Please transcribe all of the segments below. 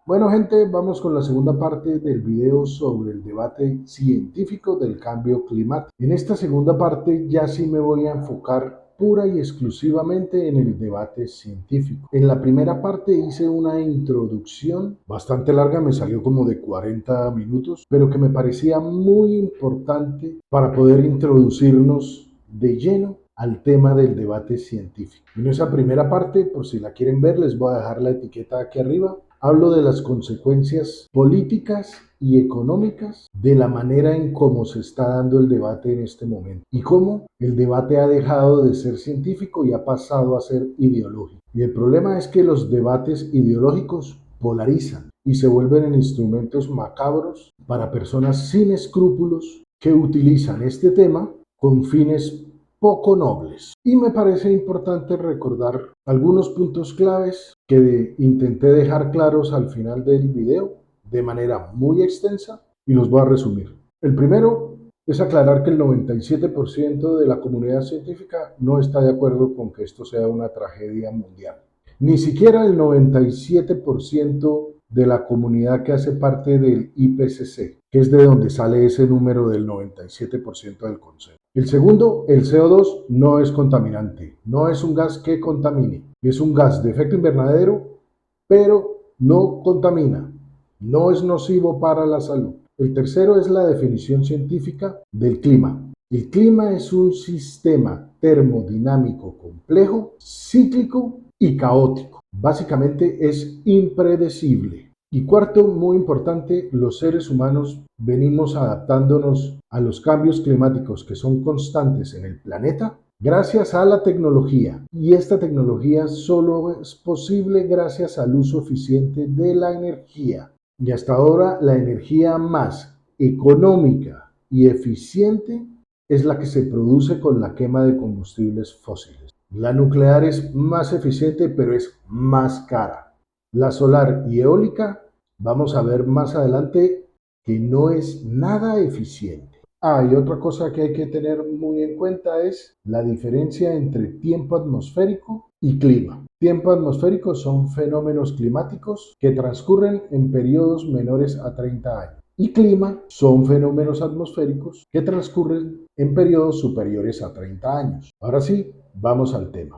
Bueno, gente, vamos con la segunda parte del video sobre el debate científico del cambio climático. En esta segunda parte ya sí me voy a enfocar pura y exclusivamente en el debate científico. En la primera parte hice una introducción bastante larga, me salió como de 40 minutos, pero que me parecía muy importante para poder introducirnos de lleno al tema del debate científico. En esa primera parte, por si la quieren ver, les voy a dejar la etiqueta aquí arriba. Hablo de las consecuencias políticas y económicas de la manera en cómo se está dando el debate en este momento y cómo el debate ha dejado de ser científico y ha pasado a ser ideológico. Y el problema es que los debates ideológicos polarizan y se vuelven en instrumentos macabros para personas sin escrúpulos que utilizan este tema con fines poco nobles. Y me parece importante recordar algunos puntos claves que intenté dejar claros al final del video de manera muy extensa y los voy a resumir. El primero es aclarar que el 97% de la comunidad científica no está de acuerdo con que esto sea una tragedia mundial. Ni siquiera el 97% de la comunidad que hace parte del IPCC, que es de donde sale ese número del 97% del consenso. El segundo, el CO2 no es contaminante, no es un gas que contamine, es un gas de efecto invernadero, pero no contamina, no es nocivo para la salud. El tercero es la definición científica del clima. El clima es un sistema termodinámico complejo, cíclico y caótico. Básicamente es impredecible. Y cuarto, muy importante, los seres humanos venimos adaptándonos a los cambios climáticos que son constantes en el planeta gracias a la tecnología. Y esta tecnología solo es posible gracias al uso eficiente de la energía. Y hasta ahora la energía más económica y eficiente es la que se produce con la quema de combustibles fósiles. La nuclear es más eficiente, pero es más cara. La solar y eólica, vamos a ver más adelante que no es nada eficiente. Y otra cosa que hay que tener muy en cuenta es la diferencia entre tiempo atmosférico y clima. Tiempo atmosférico son fenómenos climáticos que transcurren en periodos menores a 30 años. Y clima son fenómenos atmosféricos que transcurren en periodos superiores a 30 años. Ahora sí, vamos al tema.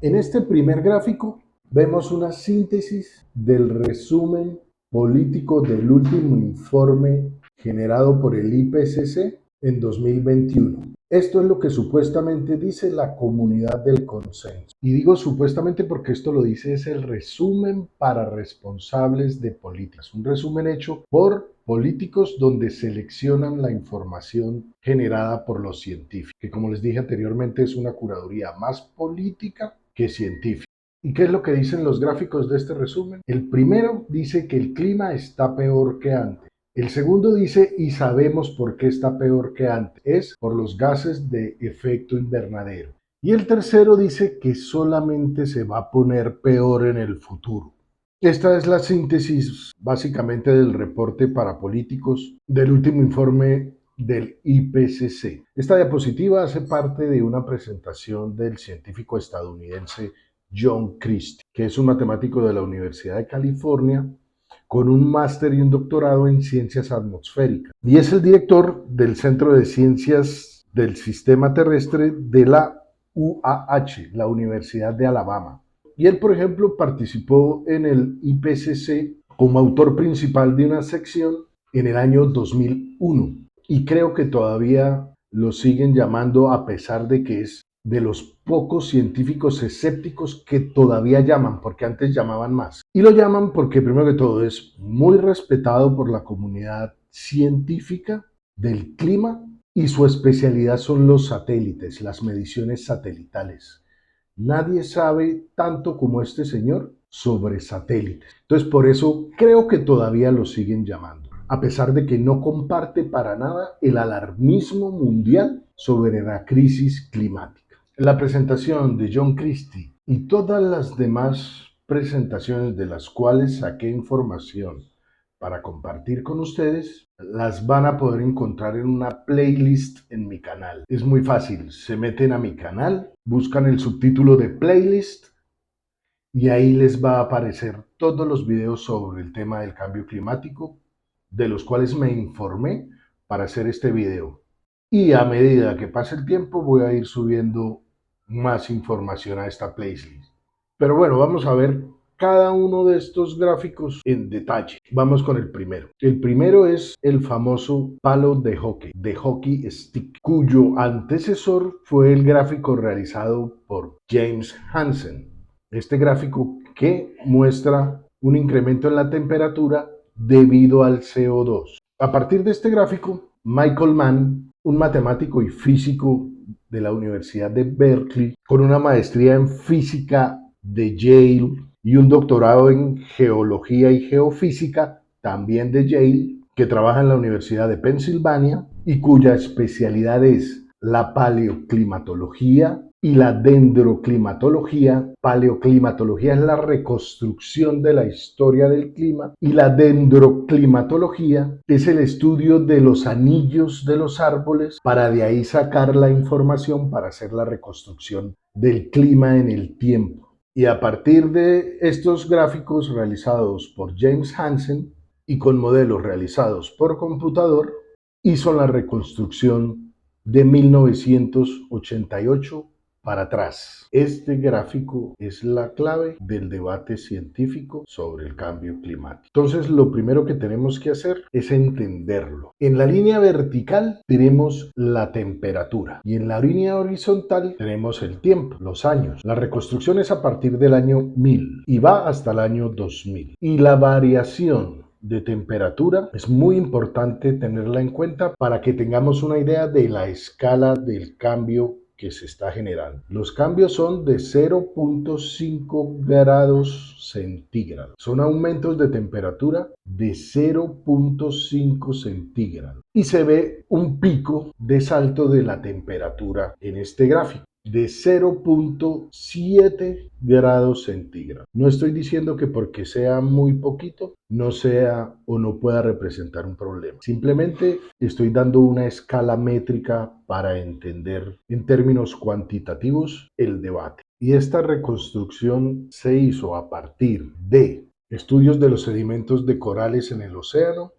En este primer gráfico vemos una síntesis del resumen político del último informe generado por el IPCC en 2021. Esto es lo que supuestamente dice la comunidad del consenso. Y digo supuestamente porque esto lo dice es el resumen para responsables de políticas. Un resumen hecho por políticos donde seleccionan la información generada por los científicos, que como les dije anteriormente es una curaduría más política que científica. ¿Y qué es lo que dicen los gráficos de este resumen? El primero dice que el clima está peor que antes. El segundo dice, y sabemos por qué está peor que antes, es por los gases de efecto invernadero. Y el tercero dice que solamente se va a poner peor en el futuro. Esta es la síntesis básicamente del reporte para políticos del último informe del IPCC. Esta diapositiva hace parte de una presentación del científico estadounidense John Christie, que es un matemático de la Universidad de California con un máster y un doctorado en ciencias atmosféricas. Y es el director del Centro de Ciencias del Sistema Terrestre de la UAH, la Universidad de Alabama. Y él, por ejemplo, participó en el IPCC como autor principal de una sección en el año 2001. Y creo que todavía lo siguen llamando a pesar de que es de los pocos científicos escépticos que todavía llaman, porque antes llamaban más. Y lo llaman porque, primero que todo, es muy respetado por la comunidad científica del clima y su especialidad son los satélites, las mediciones satelitales. Nadie sabe tanto como este señor sobre satélites. Entonces, por eso creo que todavía lo siguen llamando, a pesar de que no comparte para nada el alarmismo mundial sobre la crisis climática. La presentación de John Christie y todas las demás presentaciones de las cuales saqué información para compartir con ustedes, las van a poder encontrar en una playlist en mi canal. Es muy fácil, se meten a mi canal, buscan el subtítulo de playlist y ahí les va a aparecer todos los videos sobre el tema del cambio climático, de los cuales me informé para hacer este video. Y a medida que pase el tiempo voy a ir subiendo más información a esta playlist. Pero bueno, vamos a ver cada uno de estos gráficos en detalle. Vamos con el primero. El primero es el famoso palo de hockey stick, cuyo antecesor fue el gráfico realizado por James Hansen. Este gráfico que muestra un incremento en la temperatura debido al CO2. A partir de este gráfico, Michael Mann, un matemático y físico de la Universidad de Berkeley, con una maestría en física de Yale y un doctorado en geología y geofísica, también de Yale, que trabaja en la Universidad de Pensilvania y cuya especialidad es la paleoclimatología y la dendroclimatología. Paleoclimatología es la reconstrucción de la historia del clima y la dendroclimatología es el estudio de los anillos de los árboles para de ahí sacar la información para hacer la reconstrucción del clima en el tiempo. Y a partir de estos gráficos realizados por James Hansen y con modelos realizados por computador, hizo la reconstrucción de 1988 para atrás. Este gráfico es la clave del debate científico sobre el cambio climático. Entonces, lo primero que tenemos que hacer es entenderlo. En la línea vertical tenemos la temperatura y en la línea horizontal tenemos el tiempo, los años. La reconstrucción es a partir del año 1000 y va hasta el año 2000. Y la variación de temperatura es muy importante tenerla en cuenta para que tengamos una idea de la escala del cambio que se está generando. Los cambios son de 0.5 grados centígrados. Son aumentos de temperatura de 0.5 centígrados. Y se ve un pico de salto de la temperatura en este gráfico de 0.7 grados centígrados. No estoy diciendo que porque sea muy poquito no sea o no pueda representar un problema. Simplemente estoy dando una escala métrica para entender en términos cuantitativos el debate. Y esta reconstrucción se hizo a partir de estudios de los sedimentos de corales en el océano,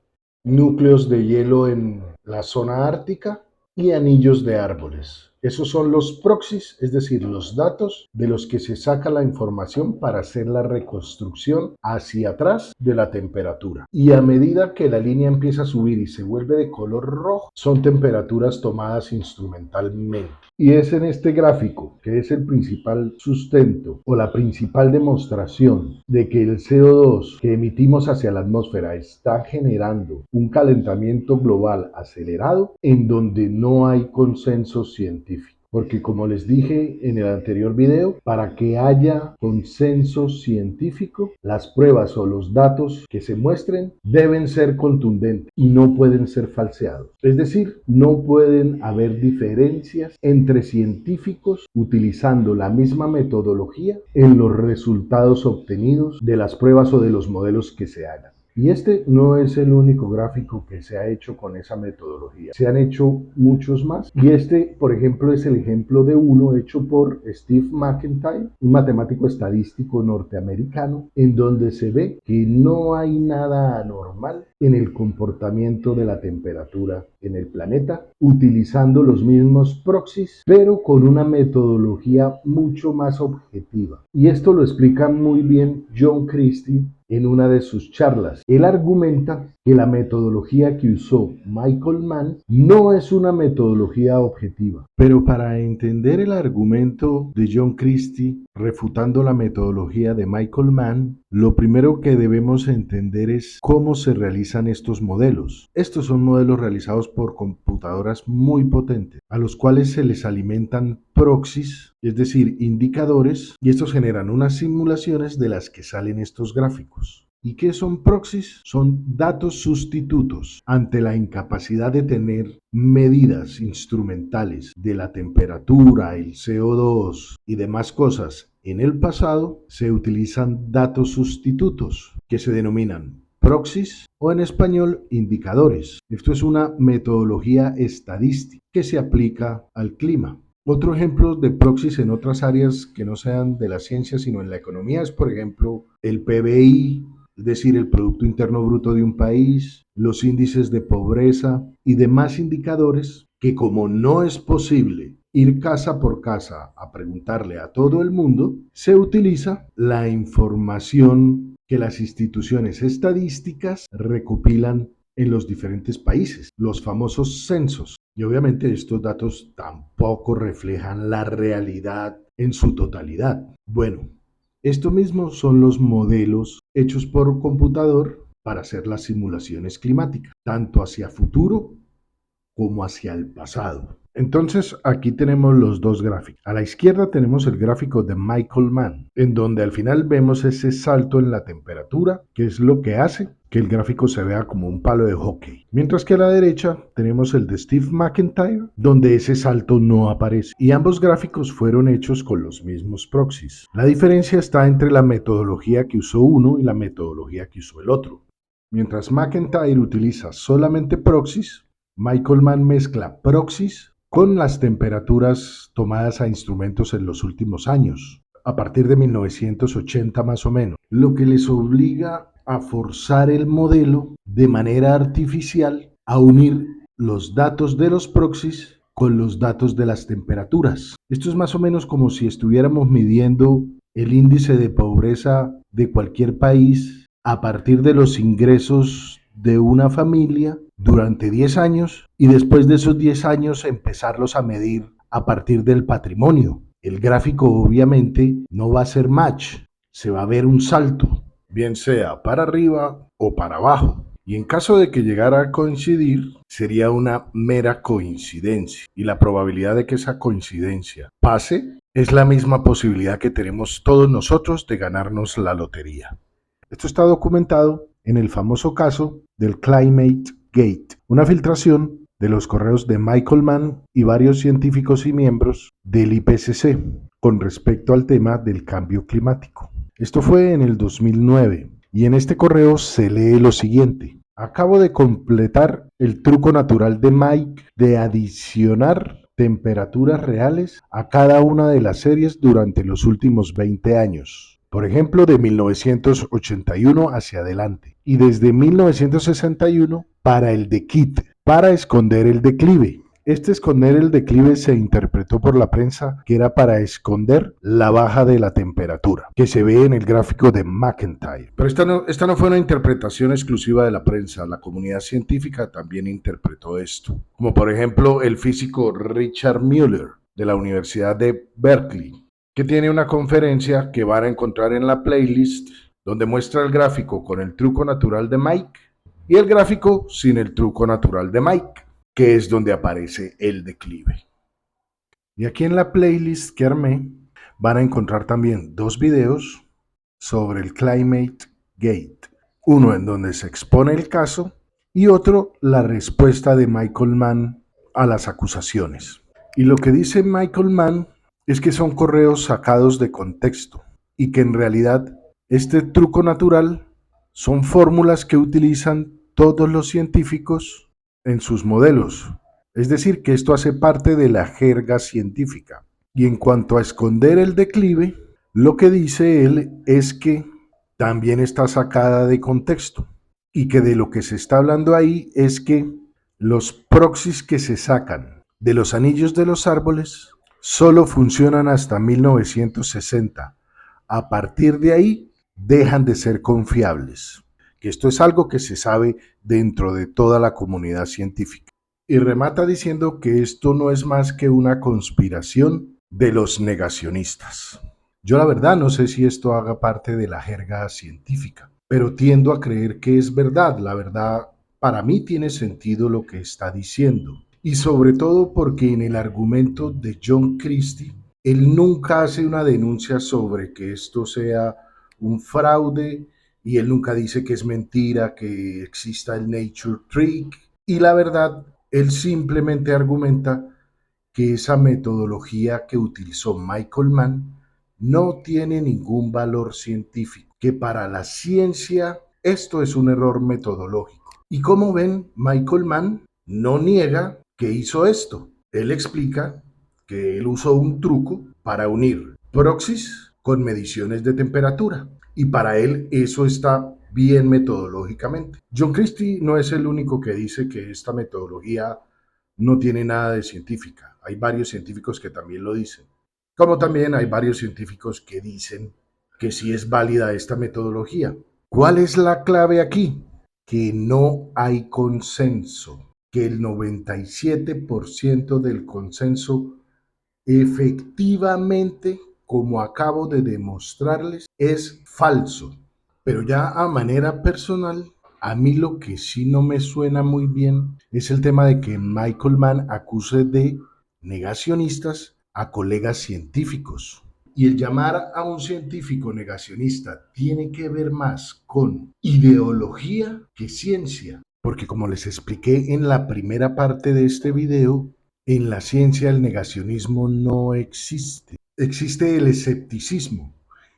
núcleos de hielo en la zona ártica y anillos de árboles. Esos son los proxies, es decir, los datos de los que se saca la información para hacer la reconstrucción hacia atrás de la temperatura. Y a medida que la línea empieza a subir y se vuelve de color rojo, son temperaturas tomadas instrumentalmente. Y es en este gráfico, que es el principal sustento o la principal demostración de que el CO2 que emitimos hacia la atmósfera está generando un calentamiento global acelerado, en donde no hay consenso científico. Porque como les dije en el anterior video, para que haya consenso científico, las pruebas o los datos que se muestren deben ser contundentes y no pueden ser falseados. Es decir, no pueden haber diferencias entre científicos utilizando la misma metodología en los resultados obtenidos de las pruebas o de los modelos que se hagan. Y este no es el único gráfico que se ha hecho con esa metodología. Se han hecho muchos más. Y este, por ejemplo, es el ejemplo de uno hecho por Steve McIntyre, un matemático estadístico norteamericano, en donde se ve que no hay nada anormal en el comportamiento de la temperatura en el planeta, utilizando los mismos proxies, pero con una metodología mucho más objetiva. Y esto lo explica muy bien John Christie en una de sus charlas. Él argumenta que la metodología que usó Michael Mann no es una metodología objetiva. Pero para entender el argumento de John Christie refutando la metodología de Michael Mann, lo primero que debemos entender es cómo se realizan estos modelos. Estos son modelos realizados por computadoras muy potentes, a los cuales se les alimentan proxies, es decir, indicadores, y estos generan unas simulaciones de las que salen estos gráficos. ¿Y qué son proxies? Son datos sustitutos. Ante la incapacidad de tener medidas instrumentales de la temperatura, el CO2 y demás cosas en el pasado, se utilizan datos sustitutos que se denominan proxies o en español indicadores. Esto es una metodología estadística que se aplica al clima. Otro ejemplo de proxies en otras áreas que no sean de la ciencia, sino en la economía, es, por ejemplo, el PBI, es decir, el Producto Interno Bruto de un país, los índices de pobreza y demás indicadores que, como no es posible ir casa por casa a preguntarle a todo el mundo, se utiliza la información que las instituciones estadísticas recopilan en los diferentes países, los famosos censos. Y obviamente estos datos tampoco reflejan la realidad en su totalidad. Bueno, esto mismo son los modelos hechos por computador para hacer las simulaciones climáticas, tanto hacia futuro como hacia el pasado. Entonces aquí tenemos los dos gráficos. A la izquierda tenemos el gráfico de Michael Mann, en donde al final vemos ese salto en la temperatura, que es lo que hace que el gráfico se vea como un palo de hockey. Mientras que a la derecha tenemos el de Steve McIntyre, donde ese salto no aparece. Y ambos gráficos fueron hechos con los mismos proxies. La diferencia está entre la metodología que usó uno y la metodología que usó el otro. Mientras McIntyre utiliza solamente proxies, Michael Mann mezcla proxies con las temperaturas tomadas a instrumentos en los últimos años, a partir de 1980 más o menos, lo que les obliga a forzar el modelo de manera artificial a unir los datos de los proxies con los datos de las temperaturas. Esto es más o menos como si estuviéramos midiendo el índice de pobreza de cualquier país a partir de los ingresos de una familia durante 10 años y después de esos 10 años empezarlos a medir a partir del patrimonio. El gráfico obviamente no va a ser match, se va a ver un salto, bien sea para arriba o para abajo. Y en caso de que llegara a coincidir, sería una mera coincidencia. Y la probabilidad de que esa coincidencia pase es la misma posibilidad que tenemos todos nosotros de ganarnos la lotería. Esto está documentado en el famoso caso del Climate Gate, una filtración de los correos de Michael Mann y varios científicos y miembros del IPCC con respecto al tema del cambio climático. Esto fue en el 2009 y en este correo se lee lo siguiente: acabo de completar el truco natural de Mike de adicionar temperaturas reales a cada una de las series durante los últimos 20 años. Por ejemplo, de 1981 hacia adelante y desde 1961 para el de Kitt, para esconder el declive. Este esconder el declive se interpretó por la prensa que era para esconder la baja de la temperatura, que se ve en el gráfico de McIntyre. Pero esta no fue una interpretación exclusiva de la prensa, la comunidad científica también interpretó esto. Como por ejemplo el físico Richard Mueller de la Universidad de Berkeley, que tiene una conferencia que van a encontrar en la playlist, donde muestra el gráfico con el truco natural de Mike y el gráfico sin el truco natural de Mike, que es donde aparece el declive. Y aquí en la playlist que armé van a encontrar también dos videos sobre el Climate Gate, uno en donde se expone el caso y otro la respuesta de Michael Mann a las acusaciones. Y lo que dice Michael Mann es que son correos sacados de contexto y que en realidad este truco natural son fórmulas que utilizan todos los científicos en sus modelos. Es decir, que esto hace parte de la jerga científica. Y en cuanto a esconder el declive, lo que dice él es que también está sacada de contexto y que de lo que se está hablando ahí es que los proxies que se sacan de los anillos de los árboles solo funcionan hasta 1960. A partir de ahí dejan de ser confiables. Que esto es algo que se sabe dentro de toda la comunidad científica. Y remata diciendo que esto no es más que una conspiración de los negacionistas. Yo la verdad no sé si esto haga parte de la jerga científica, pero tiendo a creer que es verdad. La verdad, para mí tiene sentido lo que está diciendo. Y sobre todo porque en el argumento de John Christie, él nunca hace una denuncia sobre que esto sea un fraude y él nunca dice que es mentira, que exista el nature trick. Y la verdad, él simplemente argumenta que esa metodología que utilizó Michael Mann no tiene ningún valor científico, que para la ciencia esto es un error metodológico. Y como ven, Michael Mann no niega que hizo esto. Él explica que él usó un truco para unir proxies con mediciones de temperatura. Y para él eso está bien metodológicamente. John Christie no es el único que dice que esta metodología no tiene nada de científica. Hay varios científicos que también lo dicen. Como también hay varios científicos que dicen que sí es válida esta metodología. ¿Cuál es la clave aquí? Que no hay consenso, que el 97% del consenso efectivamente, como acabo de demostrarles, es falso. Pero ya a manera personal, a mí lo que sí no me suena muy bien es el tema de que Michael Mann acuse de negacionistas a colegas científicos. Y el llamar a un científico negacionista tiene que ver más con ideología que ciencia. Porque como les expliqué en la primera parte de este video, en la ciencia el negacionismo no existe. Existe el escepticismo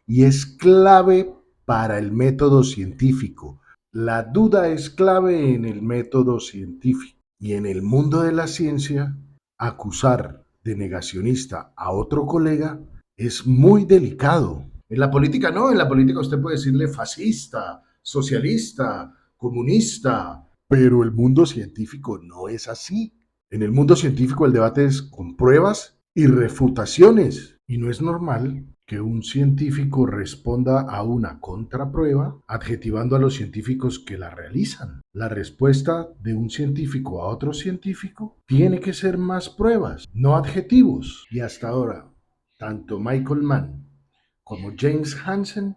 y es clave para el método científico. La duda es clave en el método científico. Y en el mundo de la ciencia, acusar de negacionista a otro colega es muy delicado. En la política no, en la política usted puede decirle fascista, socialista, comunista, pero el mundo científico no es así. En el mundo científico el debate es con pruebas y refutaciones, y no es normal que un científico responda a una contraprueba adjetivando a los científicos que la realizan. La respuesta de un científico a otro científico tiene que ser más pruebas, no adjetivos. Y hasta ahora, tanto Michael Mann como James Hansen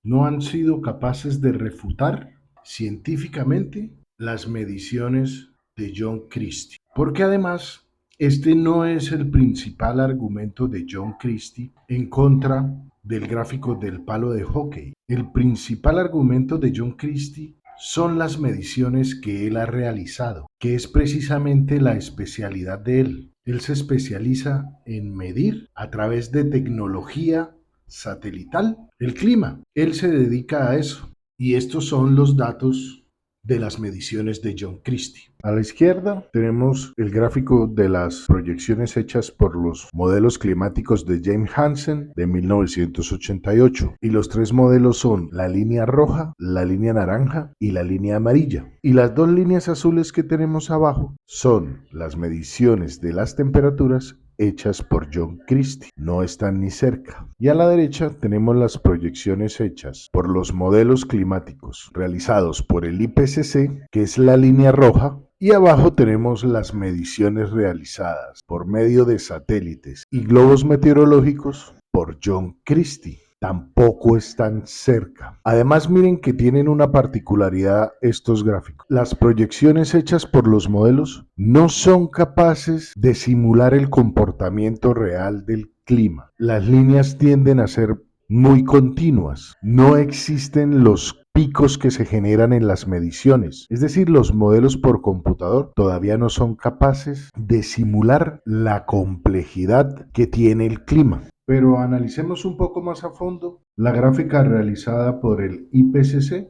no han sido capaces de refutar científicamente las mediciones de John Christie. Porque además, este no es el principal argumento de John Christie en contra del gráfico del palo de hockey. El principal argumento de John Christie son las mediciones que él ha realizado, que es precisamente la especialidad de él. Él se especializa en medir a través de tecnología satelital el clima. Él se dedica a eso. Y estos son los datos de las mediciones de John Christie. A la izquierda tenemos el gráfico de las proyecciones hechas por los modelos climáticos de James Hansen de 1988. Y los tres modelos son la línea roja, la línea naranja y la línea amarilla. Y las dos líneas azules que tenemos abajo son las mediciones de las temperaturas hechas por John Christie, no están ni cerca. Y a la derecha tenemos las proyecciones hechas por los modelos climáticos realizados por el IPCC, que es la línea roja, y abajo tenemos las mediciones realizadas por medio de satélites y globos meteorológicos por John Christie. Tampoco están cerca. Además, miren que tienen una particularidad estos gráficos. Las proyecciones hechas por los modelos no son capaces de simular el comportamiento real del clima. Las líneas tienden a ser muy continuas. No existen los picos que se generan en las mediciones. Es decir, los modelos por computador todavía no son capaces de simular la complejidad que tiene el clima. Pero analicemos un poco más a fondo la gráfica realizada por el IPCC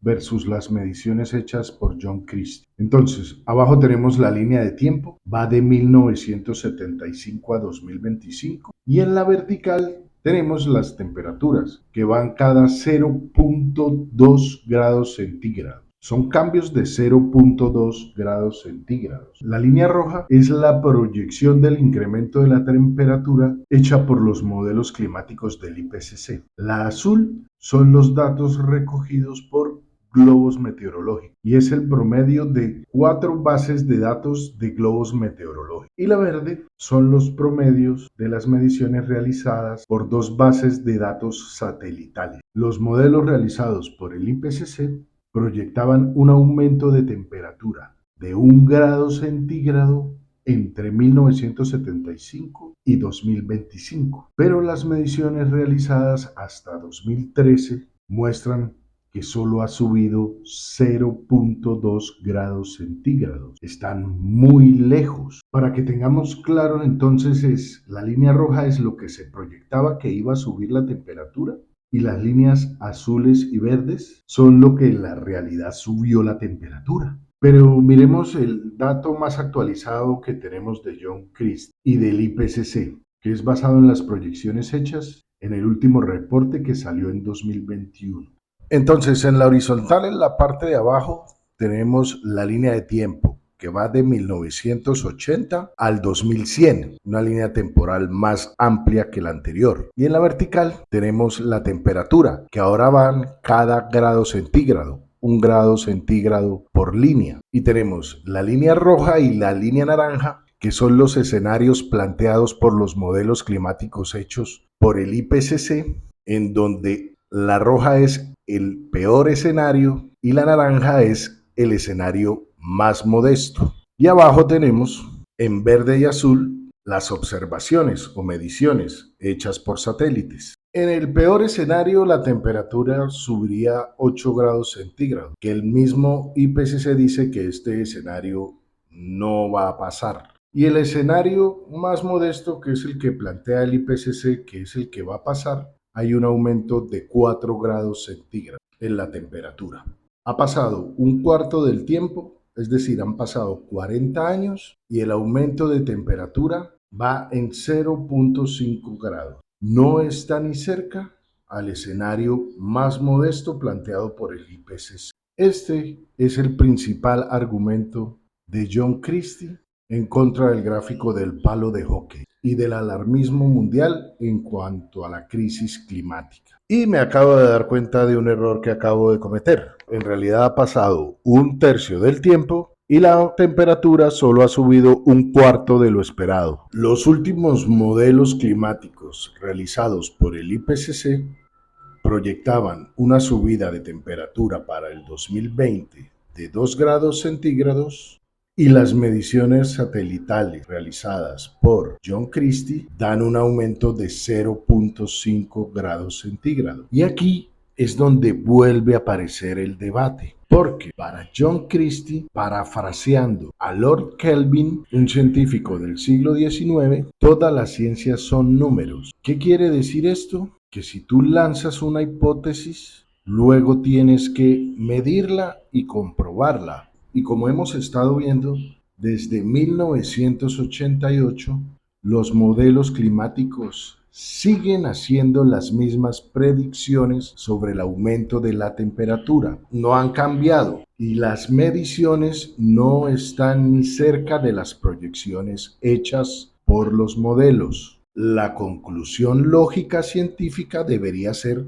versus las mediciones hechas por John Christie. Entonces, abajo tenemos la línea de tiempo, va de 1975 a 2025, y en la vertical tenemos las temperaturas, que van cada 0.2 grados centígrados. Son cambios de 0.2 grados centígrados. La línea roja es la proyección del incremento de la temperatura hecha por los modelos climáticos del IPCC. La azul son los datos recogidos por globos meteorológicos y es el promedio de 4 bases de datos de globos meteorológicos. Y la verde son los promedios de las mediciones realizadas por 2 bases de datos satelitales. Los modelos realizados por el IPCC proyectaban un aumento de temperatura de 1 grado centígrado entre 1975 y 2025, pero las mediciones realizadas hasta 2013 muestran que solo ha subido 0.2 grados centígrados. Están muy lejos. Para que tengamos claro, entonces, la línea roja es lo que se proyectaba que iba a subir la temperatura, y las líneas azules y verdes son lo que en la realidad subió la temperatura. Pero miremos el dato más actualizado que tenemos de John Christie y del IPCC, que es basado en las proyecciones hechas en el último reporte que salió en 2021. Entonces, en la horizontal, en la parte de abajo, tenemos la línea de tiempo, que va de 1980 al 2100, una línea temporal más amplia que la anterior. Y en la vertical tenemos la temperatura, que ahora van cada grado centígrado, 1 grado centígrado por línea. Y tenemos la línea roja y la línea naranja, que son los escenarios planteados por los modelos climáticos hechos por el IPCC, en donde la roja es el peor escenario y la naranja es el escenario más modesto. Y abajo tenemos en verde y azul las observaciones o mediciones hechas por satélites. En el peor escenario, la temperatura subiría 8 grados centígrados, que el mismo IPCC dice que este escenario no va a pasar. Y el escenario más modesto, que es el que plantea el IPCC, que es el que va a pasar, hay un aumento de 4 grados centígrados en la temperatura. Ha pasado un cuarto del tiempo, es decir, han pasado 40 años y el aumento de temperatura va en 0.5 grados. No está ni cerca al escenario más modesto planteado por el IPCC. Este es el principal argumento de John Christie en contra del gráfico del palo de hockey y del alarmismo mundial en cuanto a la crisis climática. Y me acabo de dar cuenta de un error que acabo de cometer. En realidad ha pasado un tercio del tiempo y la temperatura solo ha subido un cuarto de lo esperado. Los últimos modelos climáticos realizados por el IPCC proyectaban una subida de temperatura para el 2020 de 2 grados centígrados y las mediciones satelitales realizadas por John Christie dan un aumento de 0.5 grados centígrados. Y aquí es donde vuelve a aparecer el debate. Porque para John Christie, parafraseando a Lord Kelvin, un científico del siglo XIX, todas las ciencias son números. ¿Qué quiere decir esto? Que si tú lanzas una hipótesis, luego tienes que medirla y comprobarla. Y como hemos estado viendo, desde 1988, los modelos climáticos siguen haciendo las mismas predicciones sobre el aumento de la temperatura. No han cambiado y las mediciones no están ni cerca de las proyecciones hechas por los modelos. La conclusión lógica científica debería ser: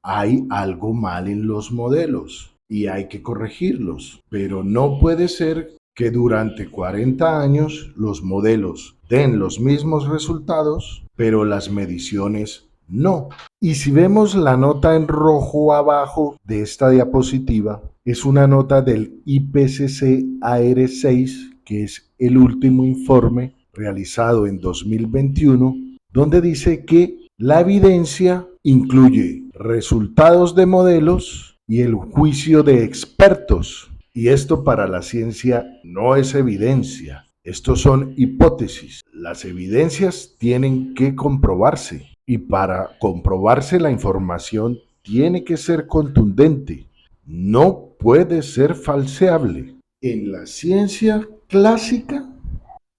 hay algo mal en los modelos y hay que corregirlos, pero no puede ser que durante 40 años los modelos den los mismos resultados, pero las mediciones no. Y si vemos la nota en rojo abajo de esta diapositiva, es una nota del IPCC AR6, que es el último informe realizado en 2021, donde dice que la evidencia incluye resultados de modelos y el juicio de expertos. Y esto para la ciencia no es evidencia, estos son hipótesis. Las evidencias tienen que comprobarse y para comprobarse la información tiene que ser contundente, no puede ser falseable. En la ciencia clásica,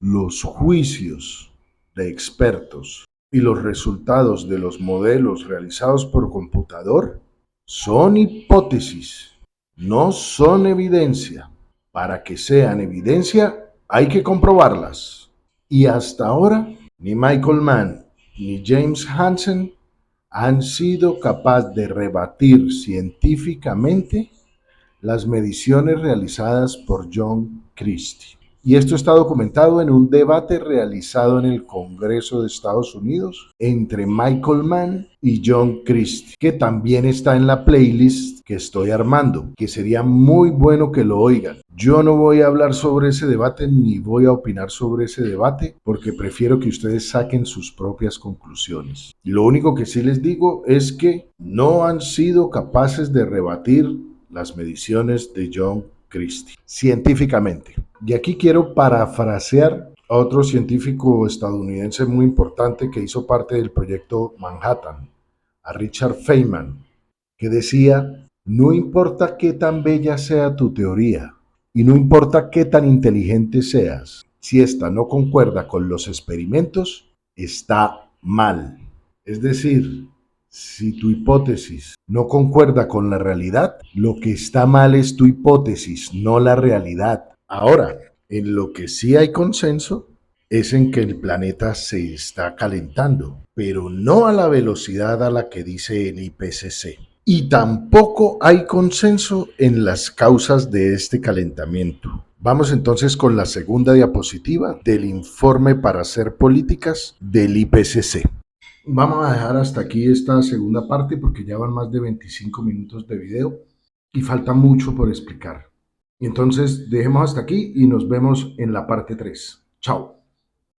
los juicios de expertos y los resultados de los modelos realizados por computador son hipótesis, no son evidencia. Para que sean evidencia hay que comprobarlas. Y hasta ahora, ni Michael Mann ni James Hansen han sido capaces de rebatir científicamente las mediciones realizadas por John Christie. Y esto está documentado en un debate realizado en el Congreso de Estados Unidos entre Michael Mann y John Christie, que también está en la playlist que estoy armando, que sería muy bueno que lo oigan. Yo no voy a hablar sobre ese debate ni voy a opinar sobre ese debate porque prefiero que ustedes saquen sus propias conclusiones. Y lo único que sí les digo es que no han sido capaces de rebatir las mediciones de John Christie científicamente. Y aquí quiero parafrasear a otro científico estadounidense muy importante que hizo parte del proyecto Manhattan, a Richard Feynman, que decía: no importa qué tan bella sea tu teoría, Y no importa qué tan inteligente seas, si esta no concuerda con los experimentos, está mal. Es decir, si tu hipótesis no concuerda con la realidad, lo que está mal es tu hipótesis, no la realidad. Ahora, en lo que sí hay consenso es en que el planeta se está calentando, pero no a la velocidad a la que dice el IPCC. Y tampoco hay consenso en las causas de este calentamiento. Vamos entonces con la segunda diapositiva del informe para hacer políticas del IPCC. Vamos a dejar hasta aquí esta segunda parte porque ya van más de 25 minutos de video y falta mucho por explicar. Entonces dejemos hasta aquí y nos vemos en la parte 3. Chao.